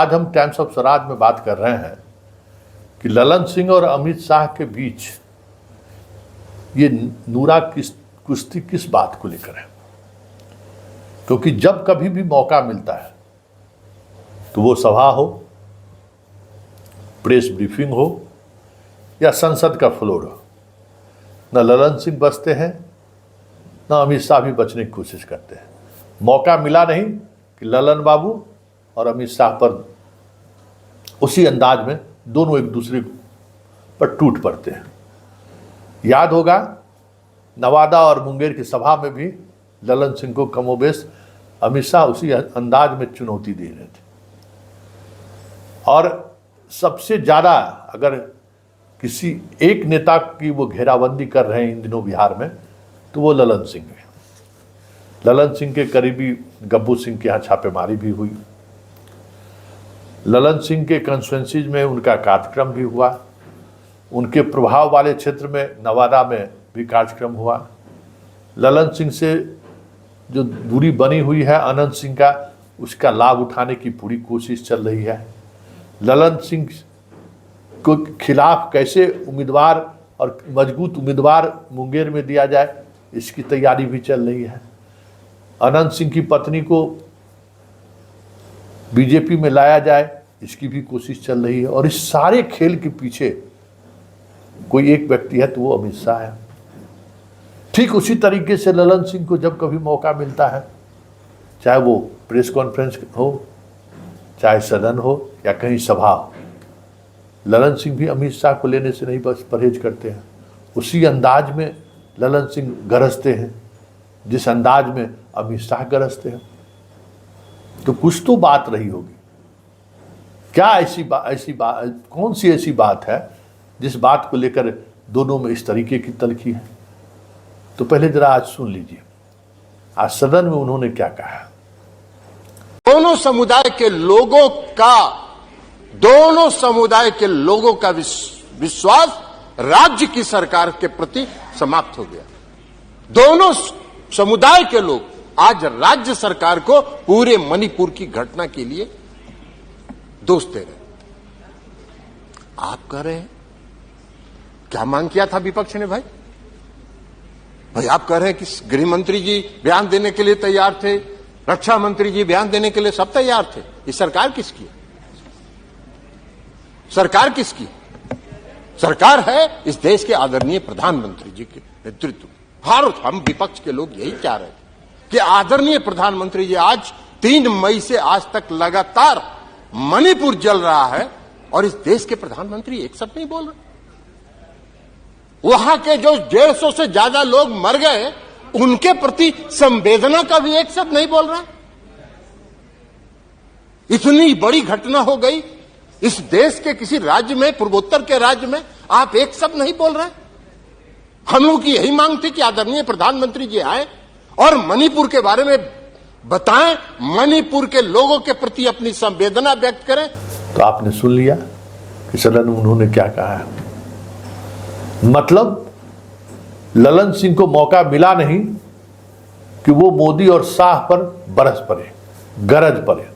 आज हम times of Swaraj में बात कर रहे हैं कि ललन सिंह और अमित शाह के बीच ये नूरा कुश्ती किस बात को लेकर है। क्योंकि जब कभी भी मौका मिलता है तो वो सभा हो, प्रेस ब्रीफिंग हो या संसद का फ्लोर हो, न ललन सिंह बचते हैं न अमित शाह भी बचने की कोशिश करते हैं। मौका मिला नहीं कि ललन बाबू और अमित शाह पर उसी अंदाज में दोनों एक दूसरे पर टूट पड़ते हैं। याद होगा नवादा और मुंगेर की सभा में भी ललन सिंह को कमोबेश अमित शाह उसी अंदाज में चुनौती दे रहे थे। और सबसे ज़्यादा अगर किसी एक नेता की वो घेराबंदी कर रहे हैं इन दिनों बिहार में तो वो ललन सिंह है। ललन सिंह के करीबी गब्बू सिंह के यहाँ छापेमारी भी हुई। ललन सिंह के कंस्टिट्यूएंसीज में उनका कार्यक्रम भी हुआ। उनके प्रभाव वाले क्षेत्र में नवादा में भी कार्यक्रम हुआ। ललन सिंह से जो दूरी बनी हुई है अनंत सिंह का, उसका लाभ उठाने की पूरी कोशिश चल रही है। ललन सिंह को खिलाफ कैसे उम्मीदवार और मजबूत उम्मीदवार मुंगेर में दिया जाए, इसकी तैयारी भी चल रही है। अनंत सिंह की पत्नी को बीजेपी में लाया जाए, इसकी भी कोशिश चल रही है। और इस सारे खेल के पीछे कोई एक व्यक्ति है तो वो अमित शाह है। ठीक उसी तरीके से ललन सिंह को जब कभी मौका मिलता है, चाहे वो प्रेस कॉन्फ्रेंस हो, चाहे सदन हो या कहीं सभा हो, ललन सिंह भी अमित शाह को लेने से नहीं बस परहेज करते हैं। उसी अंदाज में ललन सिंह गरजते हैं जिस अंदाज में अमित शाह गरजते हैं। तो कुछ तो बात रही होगी। क्या ऐसी बात कौन सी ऐसी बात है जिस बात को लेकर दोनों में इस तरीके की तलखी है। तो पहले जरा आज सुन लीजिए, आज सदन में उन्होंने क्या कहा। दोनों समुदाय के लोगों का विश्वास राज्य की सरकार के प्रति समाप्त हो गया। दोनों समुदाय के लोग आज राज्य सरकार को पूरे मणिपुर की घटना के लिए दोष दे रहे। आप कह रहे हैं क्या मांग किया था विपक्ष ने? भाई आप कह रहे हैं कि गृह मंत्री जी बयान देने के लिए तैयार थे, रक्षा मंत्री जी बयान देने के लिए सब तैयार थे। ये सरकार किसकी है? सरकार किसकी? सरकार है इस देश के आदरणीय प्रधानमंत्री जी के नेतृत्व में। हम विपक्ष के लोग यही चाह रहे थे कि आदरणीय प्रधानमंत्री जी आज 3 मई से आज तक लगातार मणिपुर जल रहा है और इस देश के प्रधानमंत्री एक शब्द नहीं बोल रहे। वहां के जो 150 से ज्यादा लोग मर गए उनके प्रति संवेदना का भी एक शब्द नहीं बोल रहा। इतनी बड़ी घटना हो गई इस देश के किसी राज्य में, पूर्वोत्तर के राज्य में, आप एक शब्द नहीं बोल रहे। हम लोग की यही मांग थी कि आदरणीय प्रधानमंत्री जी आए और मणिपुर के बारे में बताएं, मणिपुर के लोगों के प्रति अपनी संवेदना व्यक्त करें। तो आपने सुन लिया कि सदन में उन्होंने क्या कहा है। मतलब ललन सिंह को मौका मिला नहीं कि वो मोदी और शाह पर बरस पड़े, गरज पड़े।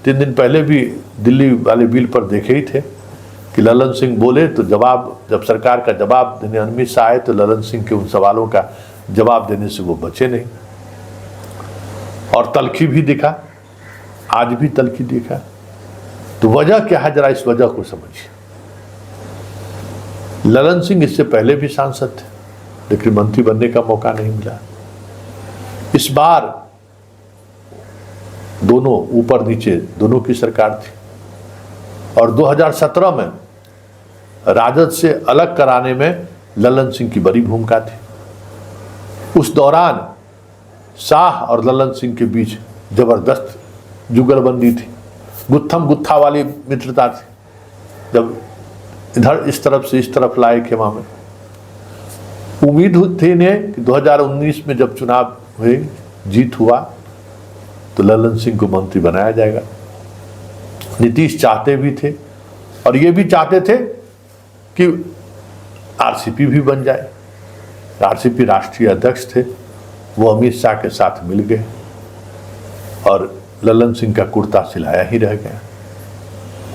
3 दिन पहले भी दिल्ली वाले बिल पर देखे ही थे कि ललन सिंह बोले तो जवाब, जब सरकार का जवाब देने अमित शाह आए तो ललन सिंह के उन सवालों का जवाब देने से वो बचे नहीं। और तलखी भी दिखा, आज भी तलखी दिखा। तो वजह क्या है, जरा इस वजह को समझिए। ललन सिंह इससे पहले भी सांसद थे लेकिन मंत्री बनने का मौका नहीं मिला। इस बार दोनों ऊपर नीचे दोनों की सरकार थी और 2017 में राजद से अलग कराने में ललन सिंह की बड़ी भूमिका थी। उस दौरान शाह और ललन सिंह के बीच जबरदस्त जुगलबंदी थी, गुत्थम गुत्था वाली मित्रता थी। जब इधर इस तरफ से इस तरफ लाए खेमा में, उम्मीद थी इन्हें कि 2019 में जब चुनाव हुए, जीत हुआ तो ललन सिंह को मंत्री बनाया जाएगा। नीतीश चाहते भी थे और ये भी चाहते थे कि आरसीपी भी बन जाए। आरसीपी राष्ट्रीय अध्यक्ष थे, वो अमित शाह के साथ मिल गए और ललन सिंह का कुर्ता सिलाया ही रह गया।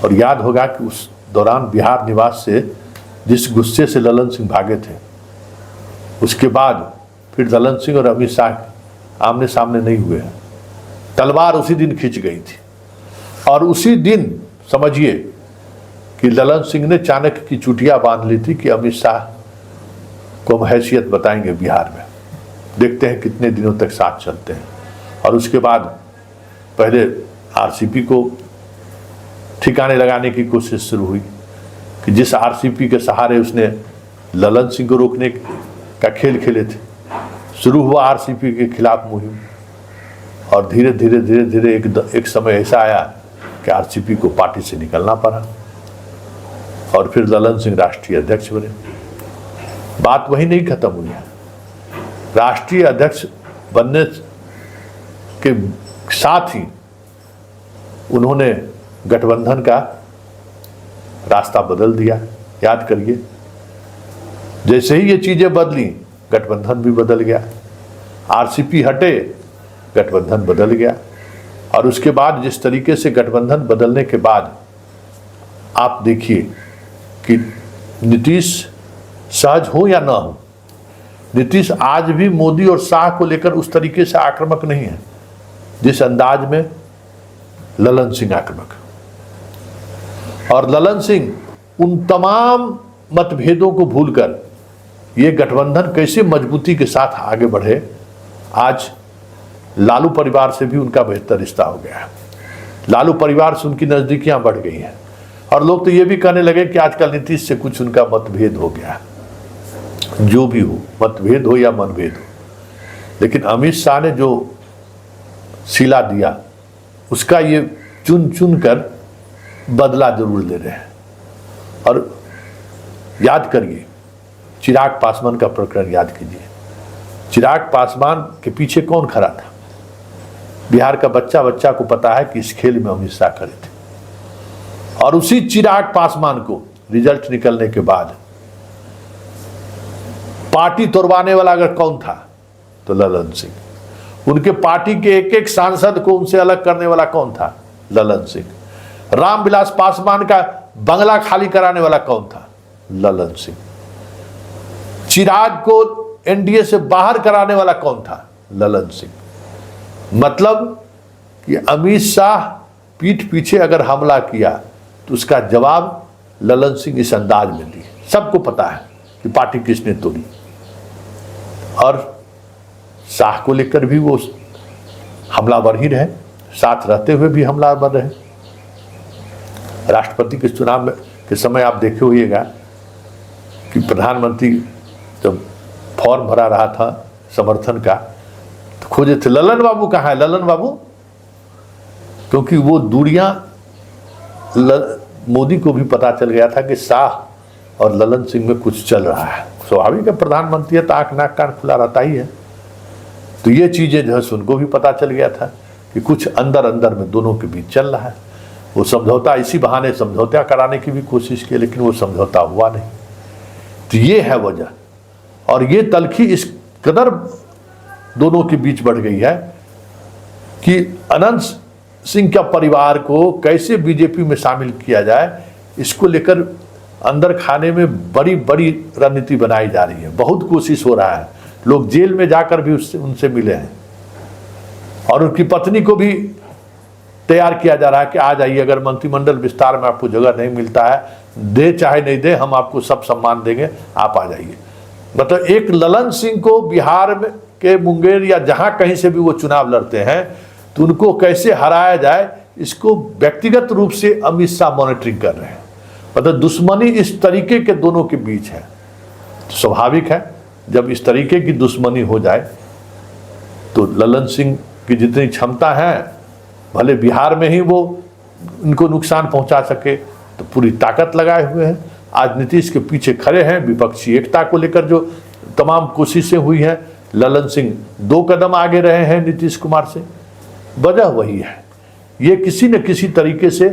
और याद होगा कि उस दौरान बिहार निवास से जिस गुस्से से ललन सिंह भागे थे, उसके बाद फिर ललन सिंह और अमित शाह आमने सामने नहीं हुए हैं। तलवार उसी दिन खिंच गई थी और उसी दिन समझिए कि ललन सिंह ने चाणक्य की चुटिया बांध ली थी कि अमित शाह को हम हैसियत बताएंगे बिहार में, देखते हैं कितने दिनों तक साथ चलते हैं। और उसके बाद पहले आरसीपी को ठिकाने लगाने की कोशिश शुरू हुई कि जिस आरसीपी के सहारे उसने ललन सिंह को रोकने का खेल खेले थे, शुरू हुआ आरसीपी के खिलाफ मुहिम और धीरे धीरे एक समय ऐसा आया कि आरसीपी को पार्टी से निकलना पड़ा और फिर ललन सिंह राष्ट्रीय अध्यक्ष बने। बात वही नहीं खत्म हुई है, राष्ट्रीय अध्यक्ष बनने के साथ ही उन्होंने गठबंधन का रास्ता बदल दिया। याद करिए, जैसे ही ये चीजें बदली गठबंधन भी बदल गया, आरसीपी हटे गठबंधन बदल गया। और उसके बाद जिस तरीके से गठबंधन बदलने के बाद आप देखिए कि नीतीश सहज हो या ना हो, नीतीश आज भी मोदी और शाह को लेकर उस तरीके से आक्रामक नहीं है जिस अंदाज में ललन सिंह आक्रामक। और ललन सिंह उन तमाम मतभेदों को भूलकर ये गठबंधन कैसे मजबूती के साथ आगे बढ़े, आज लालू परिवार से भी उनका बेहतर रिश्ता हो गया है। लालू परिवार से उनकी नजदीकियां बढ़ गई हैं और लोग तो ये भी कहने लगे कि आजकल नीतीश से कुछ उनका मतभेद हो गया है। जो भी हो, मतभेद हो या मनभेद हो, लेकिन अमित शाह ने जो सिला दिया उसका ये चुन चुन कर बदला जरूर ले रहे हैं। और याद करिए चिराग पासवान का प्रकरण याद कीजिए, चिराग पासवान के पीछे कौन खड़ा था? बिहार का बच्चा बच्चा को पता है कि इस खेल में अमित शाह खड़े थे। और उसी चिराग पासवान को रिजल्ट निकलने के बाद पार्टी तोड़वाने वाला अगर कौन था तो ललन सिंह। उनके पार्टी के एक एक सांसद को उनसे अलग करने वाला कौन था? ललन सिंह। रामविलास पासवान का बंगला खाली कराने वाला कौन था? ललन सिंह। चिराग को एनडीए से बाहर कराने वाला कौन था? ललन सिंह। मतलब कि अमित शाह पीठ पीछे अगर हमला किया तो उसका जवाब ललन सिंह इस अंदाज में दिए। सबको पता है कि पार्टी किसने तोड़ी। और शाह को लेकर भी वो हमलावर ही रहे, साथ रहते हुए भी हमलावर रहे। राष्ट्रपति के चुनाव में के समय आप देखे होइएगा कि प्रधानमंत्री जब फॉर्म भरा रहा था समर्थन का तो खोजे थे ललन बाबू कहाँ है, ललन बाबू, क्योंकि वो दूरियां मोदी को भी पता चल गया था कि शाह और ललन सिंह में कुछ चल रहा है। स्वाभाविक है, प्रधानमंत्री है तो आंख नाक कान खुला रहता ही है। तो ये चीजें जो है उनको भी पता चल गया था कि कुछ अंदर अंदर में दोनों के बीच चल रहा है। वो समझौता, इसी बहाने समझौता कराने की भी कोशिश की, लेकिन वो समझौता हुआ नहीं। तो ये है वजह। और ये तलखी इस कदर दोनों के बीच बढ़ गई है कि अनंत सिंह का परिवार को कैसे बीजेपी में शामिल किया जाए, इसको लेकर अंदर खाने में बड़ी बड़ी रणनीति बनाई जा रही है। बहुत कोशिश हो रहा है, लोग जेल में जाकर भी उनसे मिले हैं और उनकी पत्नी को भी तैयार किया जा रहा है कि आ जाइए, अगर मंत्रिमंडल विस्तार में आपको जगह नहीं मिलता है, दे चाहे नहीं दे, हम आपको सब सम्मान देंगे, आप आ जाइए। मतलब एक ललन सिंह को बिहार में के मुंगेर या जहां कहीं से भी वो चुनाव लड़ते हैं तो उनको कैसे हराया जाए, इसको व्यक्तिगत रूप से अमित शाह मॉनिटरिंग कर रहे हैं। मतलब दुश्मनी इस तरीके के दोनों के बीच है। तो स्वाभाविक है जब इस तरीके की दुश्मनी हो जाए तो ललन सिंह की जितनी क्षमता है, भले बिहार में ही वो उनको नुकसान पहुंचा सके, तो पूरी ताकत लगाए हुए हैं। आज नीतीश के पीछे खड़े हैं। विपक्षी एकता को लेकर जो तमाम कोशिशें हुई हैं, ललन सिंह 2 कदम आगे रहे हैं नीतीश कुमार से। वजह वही है, ये किसी न किसी तरीके से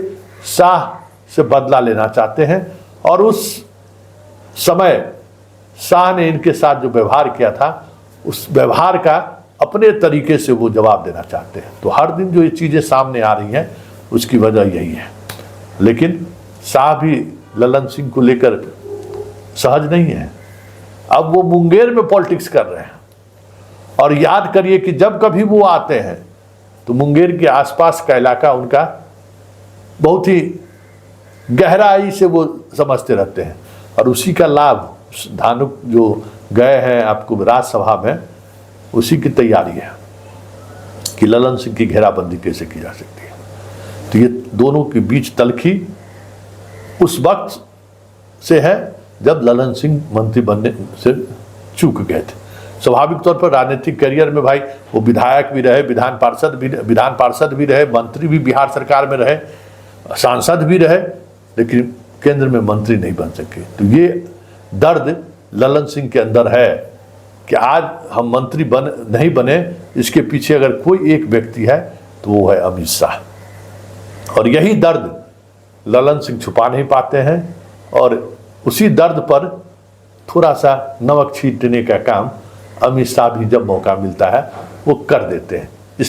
शाह से बदला लेना चाहते हैं और उस समय शाह ने इनके साथ जो व्यवहार किया था उस व्यवहार का अपने तरीके से वो जवाब देना चाहते हैं। तो हर दिन जो ये चीज़ें सामने आ रही हैं उसकी वजह यही है। लेकिन शाह भी ललन सिंह को लेकर सहज नहीं है। अब वो मुंगेर में पॉलिटिक्स कर रहे हैं, और याद करिए कि जब कभी वो आते हैं तो मुंगेर के आसपास का इलाका उनका बहुत ही गहराई से वो समझते रहते हैं, और उसी का लाभ धानुक जो गए हैं आपको राज्यसभा में, उसी की तैयारी है कि ललन सिंह की घेराबंदी कैसे की जा सकती है। तो ये दोनों के बीच तलखी उस वक्त से है जब ललन सिंह मंत्री बनने से चूक गए थे। स्वाभाविक तौर पर राजनीतिक करियर में भाई वो विधायक भी रहे, विधान पार्षद भी रहे, मंत्री भी बिहार सरकार में रहे, सांसद भी रहे, लेकिन केंद्र में मंत्री नहीं बन सके। तो ये दर्द ललन सिंह के अंदर है कि आज हम मंत्री नहीं बने, इसके पीछे अगर कोई एक व्यक्ति है तो वो है अमित शाह। और यही दर्द ललन सिंह छुपा नहीं पाते हैं, और उसी दर्द पर थोड़ा सा नमक छींटने का काम अमित शाह भी जब मौका मिलता है वो कर देते हैं।